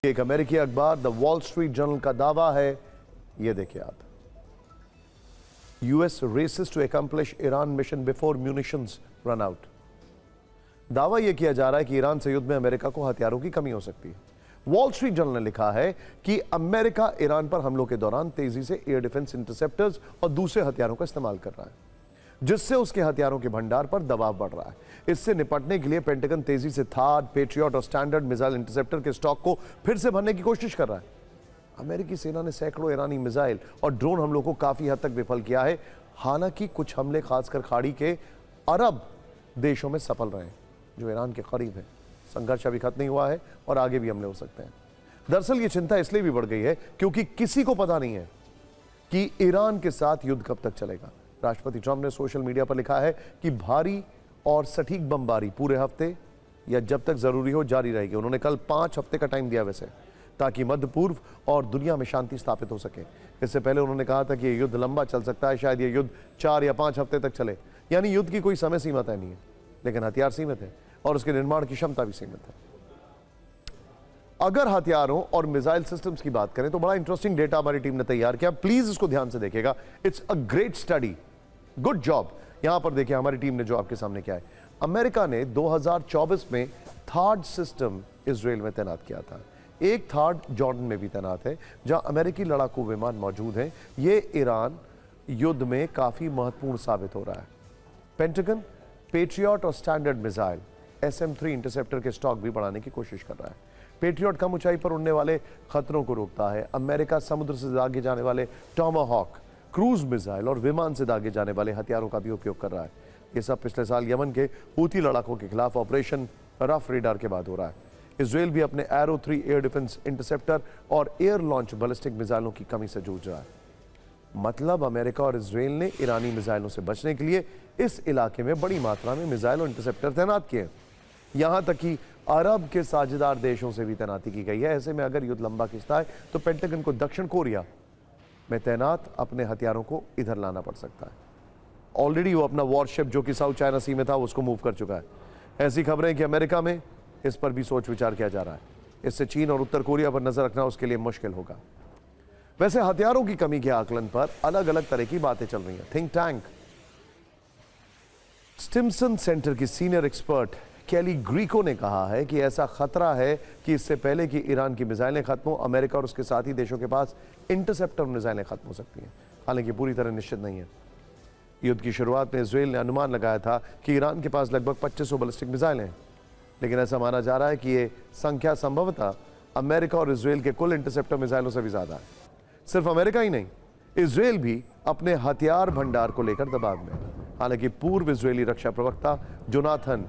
एक अमेरिकी अखबार द वॉल स्ट्रीट जर्नल का दावा है, यह देखिए आप, US races to accomplish Iran mission before munitions run out. दावा यह किया जा रहा है कि ईरान से युद्ध में अमेरिका को हथियारों की कमी हो सकती है। वॉल स्ट्रीट जर्नल ने लिखा है कि अमेरिका ईरान पर हमलों के दौरान तेजी से एयर डिफेंस इंटरसेप्टर्स और दूसरे हथियारों का इस्तेमाल कर रहा है, जिससे उसके हथियारों के भंडार पर दबाव बढ़ रहा है। इससे निपटने के लिए पेंटागन तेजी से थाड, पेट्रियट और स्टैंडर्ड मिसाइल इंटरसेप्टर के स्टॉक को फिर से भरने की कोशिश कर रहा है। अमेरिकी सेना ने सैकड़ों ईरानी मिसाइल और ड्रोन हमलों को काफी हद तक विफल किया है। हालांकि कुछ हमले खासकर खाड़ी के अरब देशों में सफल रहे हैं जो ईरान के करीब है। संघर्ष अभी खत्म नहीं हुआ है और आगे भी हमले हो सकते हैं। दरअसल ये चिंता इसलिए भी बढ़ गई है क्योंकि किसी को पता नहीं है कि ईरान के साथ युद्ध कब तक चलेगा। राष्ट्रपति ट्रंप ने सोशल मीडिया पर लिखा है कि भारी और सटीक बमबारी पूरे हफ्ते या जब तक जरूरी हो जारी रहेगी। उन्होंने कल 5 हफ्ते का टाइम दिया वैसे, ताकि मध्य पूर्व और दुनिया में शांति स्थापित हो सके। इससे पहले उन्होंने कहा था कि यह युद्ध लंबा चल सकता है, शायद यह युद्ध 4 या 5 हफ्ते तक चले। यानी युद्ध की कोई समय सीमा तय नहीं है, लेकिन हथियार सीमित है और उसके निर्माण की क्षमता भी सीमित है। अगर हथियारों और मिसाइल सिस्टम्स की बात करें तो बड़ा इंटरेस्टिंग डेटा हमारी टीम ने तैयार किया, प्लीज इसको ध्यान से देखिएगा। It's a great study, good job. यहां पर देखिए हमारी टीम ने जो आपके सामने किया है। अमेरिका ने 2024 में थाड सिस्टम इजराइल में तैनात किया था। एक थाड जॉर्डन में भी तैनात है, जहां अमेरिकी लड़ाकू विमान मौजूद हैं। यह ईरान युद्ध में काफी महत्वपूर्ण साबित हो रहा है। पेंटागन पेट्रियट और स्टैंडर्ड मिसाइल SM-3 इंटरसेप्टर के स्टॉक भी बढ़ाने की कोशिश कर रहा है। पेट्रियट कम ऊंचाई पर उड़ने वाले खतरों को रोकता है। अमेरिका समुद्र से दागे जाने वाले टॉमाहॉक, क्रूज मिसाइल और विमान से दागे जाने वाले हथियारों का भी उपयोग कर रहा है। यह सब पिछले साल यमन के हूती लड़ाकों के खिलाफ ऑपरेशन रफ रेडार के बाद हो रहा है। इजराइल भी अपने एरो 3 एयर डिफेंस इंटरसेप्टर और एयर लॉन्च बैलिस्टिक मिसाइलों की कमी से जूझ रहा है। मतलब अमेरिका और इजराइल ने ईरानी मिसाइलों से बचने के लिए इस इलाके में बड़ी मात्रा में मिसाइल और इंटरसेप्टर तैनात किए। यहां तक कि अरब के साझेदार देशों से भी तैनाती की गई है। ऐसे में अगर युद्ध लंबा खिंचता है तो पेंटागन को दक्षिण कोरिया में तैनात अपने हथियारों को इधर लाना पड़ सकता है। ऑलरेडी वो अपना वॉरशिप जो कि साउथ चाइना सी में था उसको मूव कर चुका है। ऐसी खबरें कि अमेरिका में इस पर भी सोच विचार किया जा रहा है। इससे चीन और उत्तर कोरिया पर नजर रखना उसके लिए मुश्किल होगा। वैसे हथियारों की कमी के आकलन पर अलग अलग तरह की बातें चल रही हैं। थिंक टैंक स्टिम्सन सेंटर की सीनियर एक्सपर्ट केली ग्रीको ने कहा है कि ऐसा खतरा है कि इससे पहले कि ईरान की मिसाइलें खत्म हो, अमेरिका और उसके साथी देशों के पास इंटरसेप्टर मिसाइलें खत्म हो सकती हैं। हालांकि पूरी तरह निश्चित नहीं है। युद्ध की शुरुआत में इजराइल ने अनुमान लगाया था कि ईरान के पास लगभग 2500 बैलिस्टिक मिसाइलें हैं, लेकिन ऐसा माना जा रहा है कि ये संख्या संभवतः अमेरिका और इजराइल के कुल इंटरसेप्टर मिसाइलों से भी ज्यादा है। सिर्फ अमेरिका ही नहीं, इजराइल भी अपने हथियार भंडार को लेकर दबाव में है। हालांकि पूर्व इजरायली रक्षा प्रवक्ता जोनाथन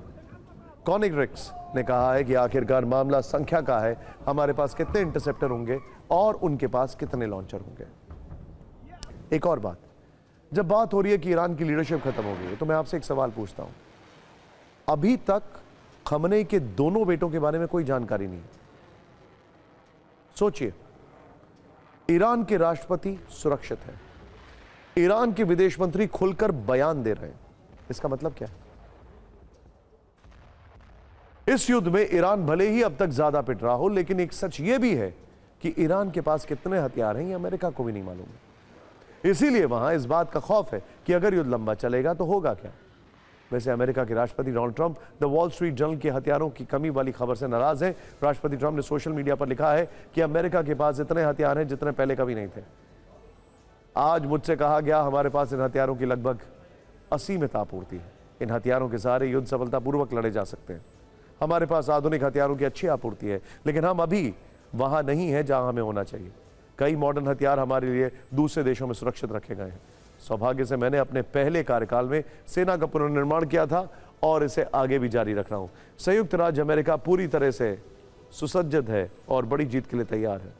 कॉनिग्रिक्स ने कहा है कि आखिरकार मामला संख्या का है। हमारे पास कितने इंटरसेप्टर होंगे और उनके पास कितने लॉन्चर होंगे। एक और बात, जब बात हो रही है कि ईरान की लीडरशिप खत्म हो गई है, तो मैं आपसे एक सवाल पूछता हूं। अभी तक खमनेई के दोनों बेटों के बारे में कोई जानकारी नहीं है। सोचिए, ईरान के राष्ट्रपति सुरक्षित है, ईरान के विदेश मंत्री खुलकर बयान दे रहे हैं। इसका मतलब क्या है? इस युद्ध में ईरान भले ही अब तक ज्यादा पिट रहा हो, लेकिन एक सच यह भी है कि ईरान के पास कितने हथियार हैं ये अमेरिका को भी नहीं मालूम है। इसीलिए वहां इस बात का खौफ है कि अगर युद्ध लंबा चलेगा तो होगा क्या। वैसे अमेरिका के राष्ट्रपति Donald Trump the wall street journal के हथियारों की कमी वाली खबर से नाराज हैं। राष्ट्रपति ट्रंप ने सोशल मीडिया पर लिखा है कि अमेरिका के पास इतने हथियार हैं जितने पहले कभी नहीं थे। आज मुझसे कहा गया हमारे पास इन हथियारों की लगभग असीमित आपूर्ति है। इन हथियारों के सहारे युद्ध सफलतापूर्वक लड़े जा सकते हैं। हमारे पास आधुनिक हथियारों की अच्छी आपूर्ति है, लेकिन हम अभी वहां नहीं है जहां हमें होना चाहिए। कई मॉडर्न हथियार हमारे लिए दूसरे देशों में सुरक्षित रखे गए हैं। सौभाग्य से मैंने अपने पहले कार्यकाल में सेना का पुनर्निर्माण किया था और इसे आगे भी जारी रख रहा हूं। संयुक्त राज्य अमेरिका पूरी तरह से सुसज्जित है और बड़ी जीत के लिए तैयार है।